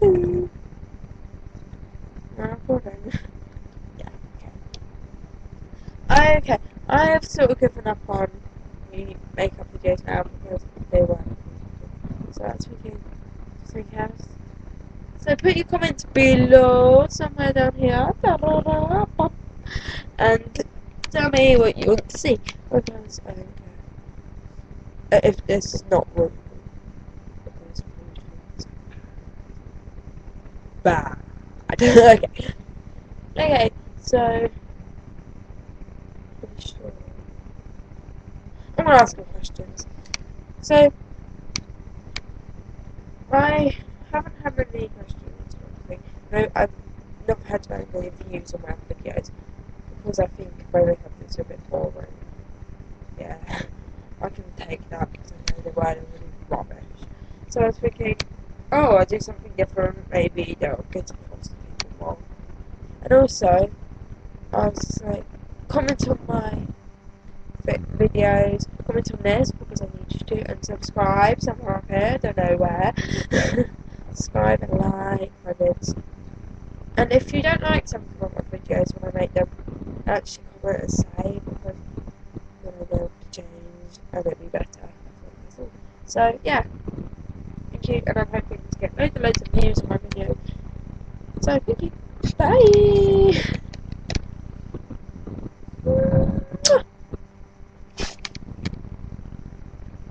I'm recording. Yeah, okay. Okay, I have sort of given up on makeup videos now because they weren't. So that's something else. So put your comments below, somewhere down here. And tell me what you want to see. Because I don't care. If this is not one. Because it's bad. Okay. Okay, so pretty sure. I'm gonna ask you questions. So I haven't had many questions or anything. No, I've not had very many views on my videos because I think my makeup is a bit boring. Yeah, I can take that because I know the word is really rubbish. So I was thinking, oh, I'll do something different. Maybe they'll get across to people more. And also, I was like, comment on my videos, comment on this because I need you to, and subscribe somewhere up here, don't know where. Subscribe and like my vids. And if you don't like something on my videos when I make them, actually comment and say because then I know to change and it'll be better. So yeah, thank you, and I'm hoping to get loads and loads of views on my video. So thank you. Bye.